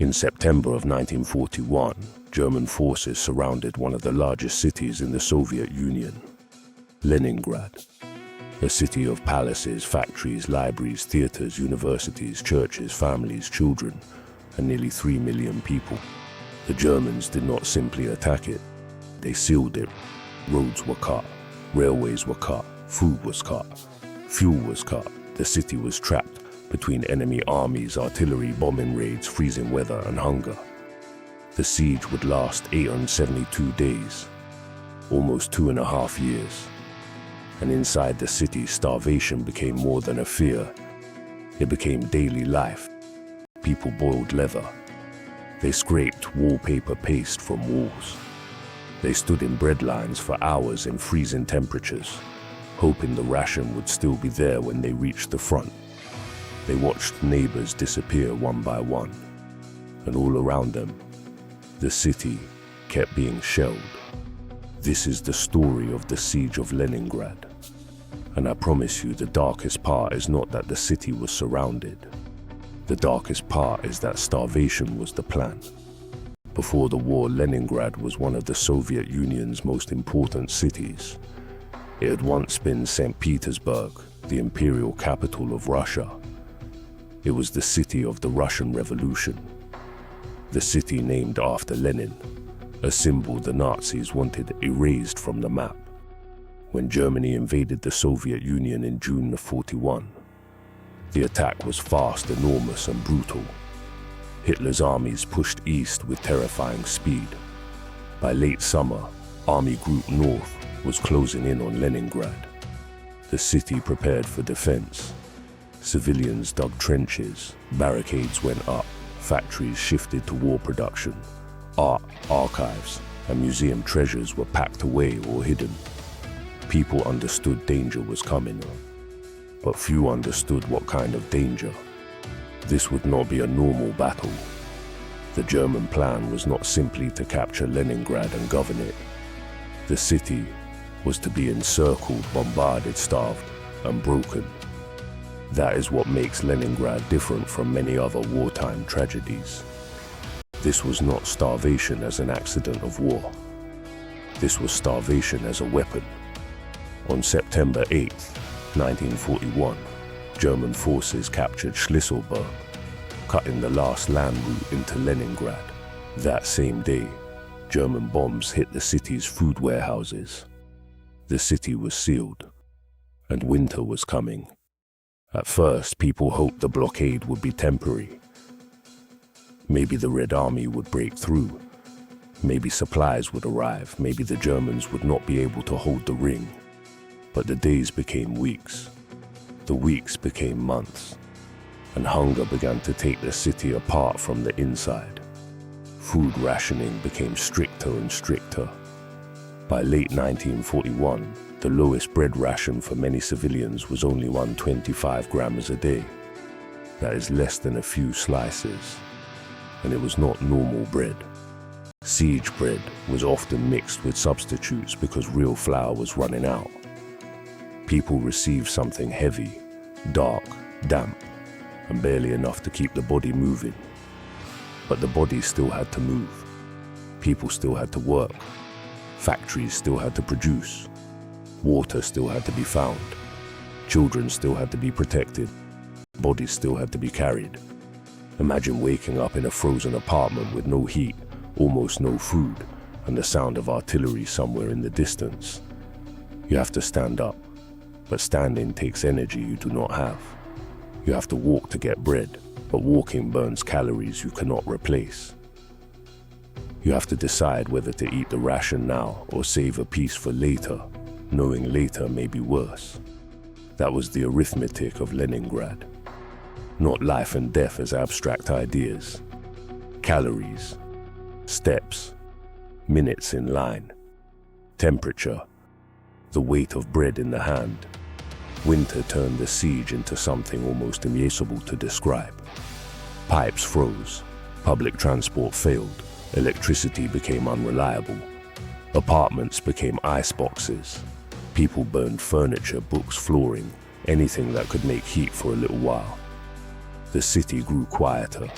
In September of 1941, German forces surrounded one of the largest cities in the Soviet Union, Leningrad. A city of palaces, factories, libraries, theaters, universities, churches, families, children, and nearly 3 million people. The Germans did not simply attack it, they sealed it. Roads were cut, railways were cut, food was cut, fuel was cut. The city was trapped between enemy armies, artillery, bombing raids, freezing weather, and hunger. The siege would last 872 days, almost 2.5 years. And inside the city, starvation became more than a fear. It became daily life. People boiled leather. They scraped wallpaper paste from walls. They stood in bread lines for hours in freezing temperatures, hoping the ration would still be there when they reached the front. They watched neighbors disappear one by one, and all around them, the city kept being shelled. This is the story of the Siege of Leningrad. And I promise you, the darkest part is not that the city was surrounded. The darkest part is that starvation was the plan. Before the war, Leningrad was one of the Soviet Union's most important cities. It had once been St. Petersburg, the imperial capital of Russia. It was the city of the Russian Revolution. The city named after Lenin, a symbol the Nazis wanted erased from the map. When Germany invaded the Soviet Union in June of '41, the attack was fast, enormous, and brutal. Hitler's armies pushed east with terrifying speed. By late summer, Army Group North was closing in on Leningrad. The city prepared for defense. Civilians dug trenches, barricades went up, factories shifted to war production. Art, archives, and museum treasures were packed away or hidden. People understood danger was coming, but few understood what kind of danger. This would not be a normal battle. The German plan was not simply to capture Leningrad and govern it. The city was to be encircled, bombarded, starved, and broken. That is what makes Leningrad different from many other wartime tragedies. This was not starvation as an accident of war. This was starvation as a weapon. On September 8, 1941, German forces captured Schlisselburg, cutting the last land route into Leningrad. That same day, German bombs hit the city's food warehouses. The city was sealed, and winter was coming. At first, people hoped the blockade would be temporary. Maybe the Red Army would break through. Maybe supplies would arrive. Maybe the Germans would not be able to hold the ring. But the days became weeks. The weeks became months. And hunger began to take the city apart from the inside. Food rationing became stricter and stricter. By late 1941, the lowest bread ration for many civilians was only 125 grams a day. That is less than a few slices. And it was not normal bread. Siege bread was often mixed with substitutes because real flour was running out. People received something heavy, dark, damp, and barely enough to keep the body moving. But the body still had to move. People still had to work. Factories still had to produce. Water still had to be found. Children still had to be protected. Bodies still had to be carried. Imagine waking up in a frozen apartment with no heat, almost no food, and the sound of artillery somewhere in the distance. You have to stand up, but standing takes energy you do not have. You have to walk to get bread, but walking burns calories you cannot replace. You have to decide whether to eat the ration now or save a piece for later, knowing later may be worse. That was the arithmetic of Leningrad. Not life and death as abstract ideas. Calories, steps, minutes in line, temperature, the weight of bread in the hand. Winter turned the siege into something almost impossible to describe. Pipes froze, public transport failed, electricity became unreliable, apartments became ice boxes. People burned furniture, books, flooring, anything that could make heat for a little while. The city grew quieter.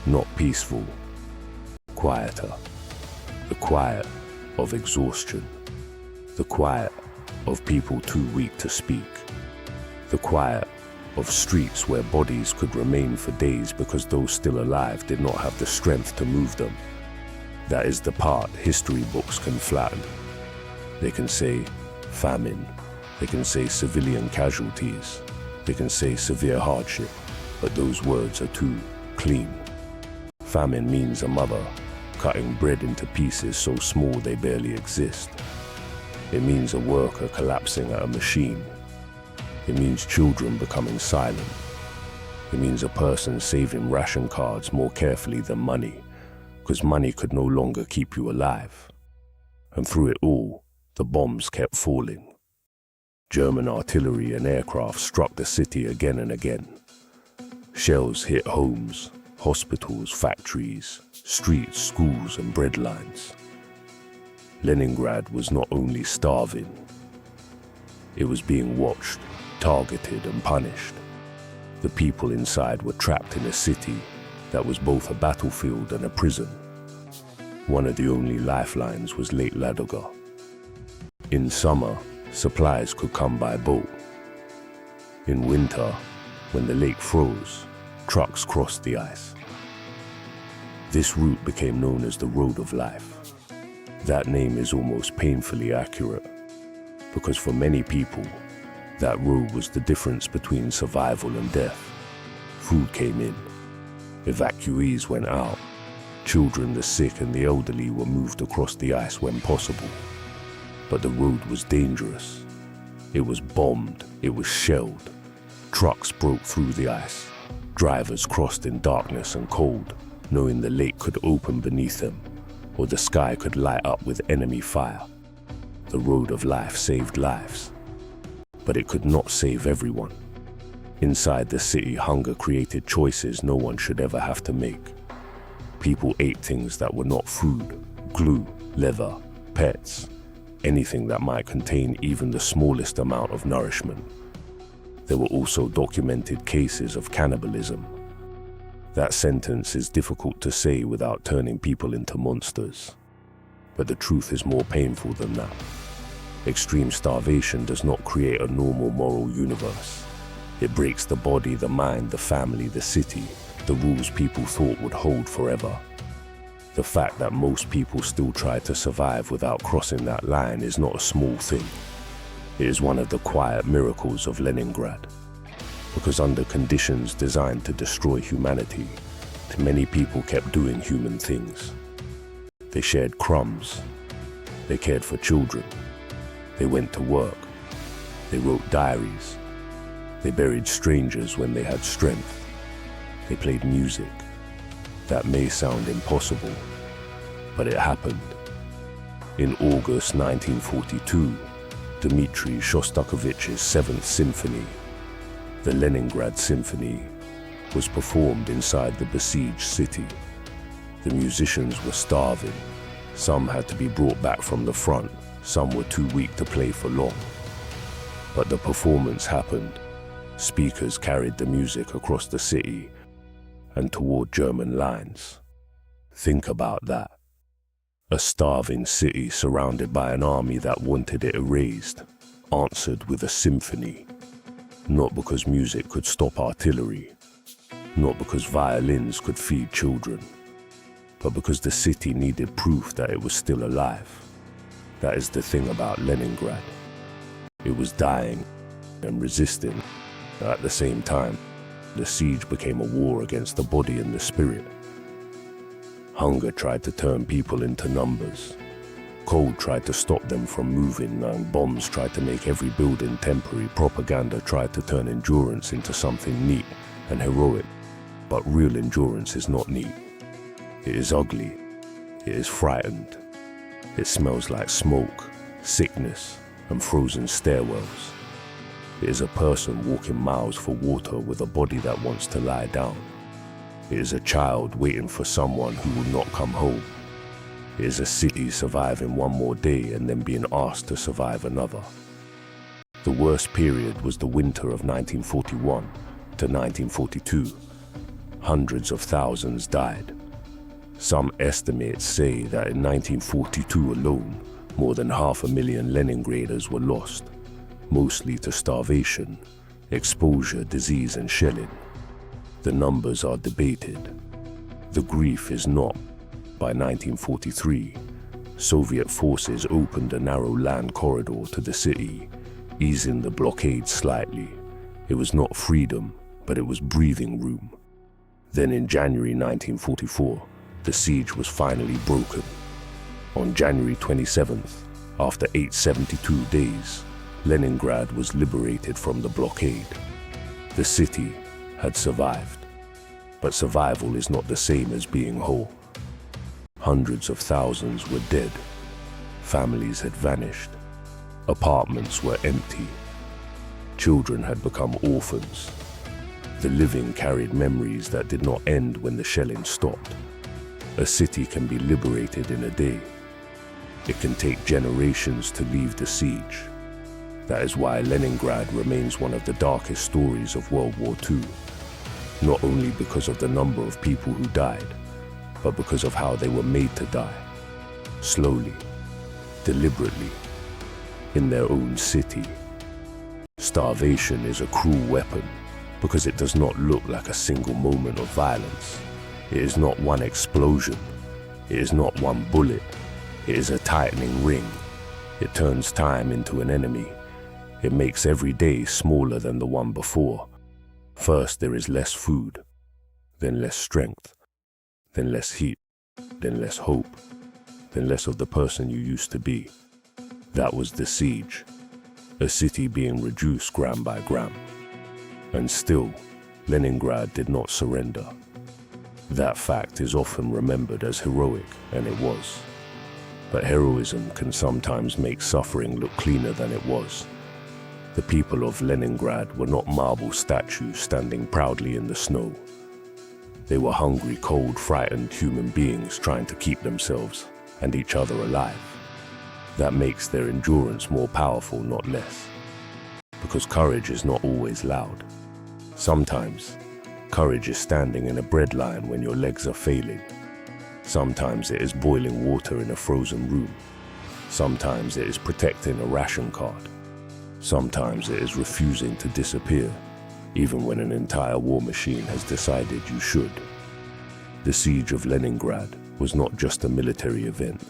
Not peaceful, quieter. The quiet of exhaustion. The quiet of people too weak to speak. The quiet of streets where bodies could remain for days because those still alive did not have the strength to move them. That is the part history books can flatten. They can say famine. They can say civilian casualties. They can say severe hardship, but those words are too clean. Famine means a mother cutting bread into pieces so small they barely exist. It means a worker collapsing at a machine. It means children becoming silent. It means a person saving ration cards more carefully than money, because money could no longer keep you alive. And through it all, the bombs kept falling. German artillery and aircraft struck the city again and again. Shells hit homes, hospitals, factories, streets, schools, and bread lines. Leningrad was not only starving, it was being watched, targeted, and punished. The people inside were trapped in a city that was both a battlefield and a prison. One of the only lifelines was Lake Ladoga. In summer, supplies could come by boat. In winter, when the lake froze, trucks crossed the ice. This route became known as the Road of Life. That name is almost painfully accurate, because for many people, that road was the difference between survival and death. Food came in, evacuees went out, children, the sick, and the elderly were moved across the ice when possible. But the road was dangerous. It was bombed, it was shelled. Trucks broke through the ice. Drivers crossed in darkness and cold, knowing the lake could open beneath them, or the sky could light up with enemy fire. The Road of Life saved lives, but it could not save everyone. Inside the city, hunger created choices no one should ever have to make. People ate things that were not food: glue, leather, pets, anything that might contain even the smallest amount of nourishment. There were also documented cases of cannibalism. That sentence is difficult to say without turning people into monsters. But the truth is more painful than that. Extreme starvation does not create a normal moral universe. It breaks the body, the mind, the family, the city, the rules people thought would hold forever. The fact that most people still try to survive without crossing that line is not a small thing. It is one of the quiet miracles of Leningrad. Because under conditions designed to destroy humanity, many people kept doing human things. They shared crumbs. They cared for children. They went to work. They wrote diaries. They buried strangers when they had strength. They played music. That may sound impossible, but it happened. In August 1942, Dmitri Shostakovich's 7th Symphony, the Leningrad Symphony, was performed inside the besieged city. The musicians were starving. Some had to be brought back from the front. Some were too weak to play for long. But the performance happened. Speakers carried the music across the city and toward German lines. Think about that. A starving city surrounded by an army that wanted it erased, answered with a symphony. Not because music could stop artillery, not because violins could feed children, but because the city needed proof that it was still alive. That is the thing about Leningrad. It was dying and resisting. At the same time, the siege became a war against the body and the spirit. Hunger tried to turn people into numbers. Cold tried to stop them from moving, and bombs tried to make every building temporary. Propaganda tried to turn endurance into something neat and heroic. But real endurance is not neat. It is ugly. It is frightened. It smells like smoke, sickness, and frozen stairwells. It is a person walking miles for water with a body that wants to lie down. It is a child waiting for someone who will not come home. It is a city surviving one more day and then being asked to survive another. The worst period was the winter of 1941 to 1942. Hundreds of thousands died. Some estimates say that in 1942 alone, more than 500,000 Leningraders were lost, mostly to starvation, exposure, disease, and shelling. The numbers are debated. The grief is not. By 1943, Soviet forces opened a narrow land corridor to the city, easing the blockade slightly. It was not freedom, but it was breathing room. Then in January 1944, the siege was finally broken. On January 27th, after 872 days, Leningrad was liberated from the blockade. The city had survived. But survival is not the same as being whole. Hundreds of thousands were dead. Families had vanished. Apartments were empty. Children had become orphans. The living carried memories that did not end when the shelling stopped. A city can be liberated in a day. It can take generations to leave the siege. That is why Leningrad remains one of the darkest stories of World War II. Not only because of the number of people who died, but because of how they were made to die. Slowly, deliberately, in their own city. Starvation is a cruel weapon because it does not look like a single moment of violence. It is not one explosion. It is not one bullet. It is a tightening ring. It turns time into an enemy. It makes every day smaller than the one before. First there is less food, then less strength, then less heat, then less hope, then less of the person you used to be. That was the siege, a city being reduced gram by gram. And still, Leningrad did not surrender. That fact is often remembered as heroic, and it was. But heroism can sometimes make suffering look cleaner than it was. The people of Leningrad were not marble statues standing proudly in the snow. They were hungry, cold, frightened human beings trying to keep themselves and each other alive. That makes their endurance more powerful, not less. Because courage is not always loud. Sometimes, courage is standing in a bread line when your legs are failing. Sometimes it is boiling water in a frozen room. Sometimes it is protecting a ration card. Sometimes it is refusing to disappear, even when an entire war machine has decided you should. The Siege of Leningrad was not just a military event.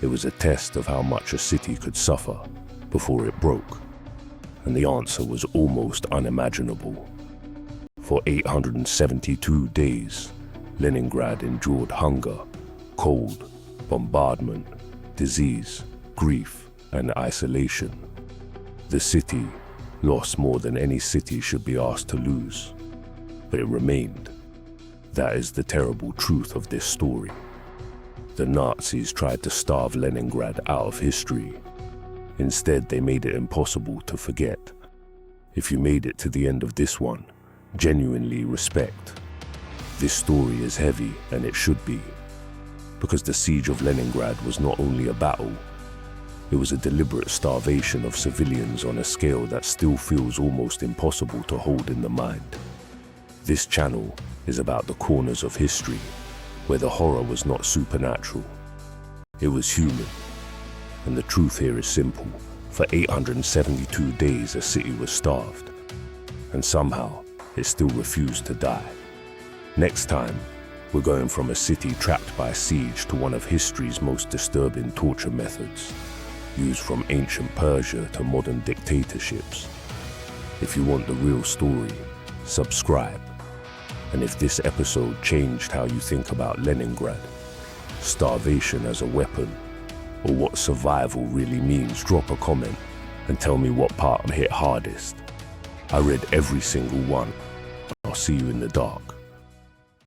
It was a test of how much a city could suffer before it broke. And the answer was almost unimaginable. For 872 days, Leningrad endured hunger, cold, bombardment, disease, grief, and isolation. The city lost more than any city should be asked to lose, but it remained. That is the terrible truth of this story. The Nazis tried to starve Leningrad out of history. Instead, they made it impossible to forget. If you made it to the end of this one, genuinely respect. This story is heavy, and it should be, because the Siege of Leningrad was not only a battle, it was a deliberate starvation of civilians on a scale that still feels almost impossible to hold in the mind. This channel is about the corners of history, where the horror was not supernatural. It was human. And the truth here is simple. For 872 days, a city was starved. And somehow, it still refused to die. Next time, we're going from a city trapped by siege to one of history's most disturbing torture methods, used from ancient Persia to modern dictatorships. If you want the real story, subscribe. And if this episode changed how you think about Leningrad, starvation as a weapon, or what survival really means, drop a comment and tell me what part hit hardest. I read every single one. I'll see you in the dark.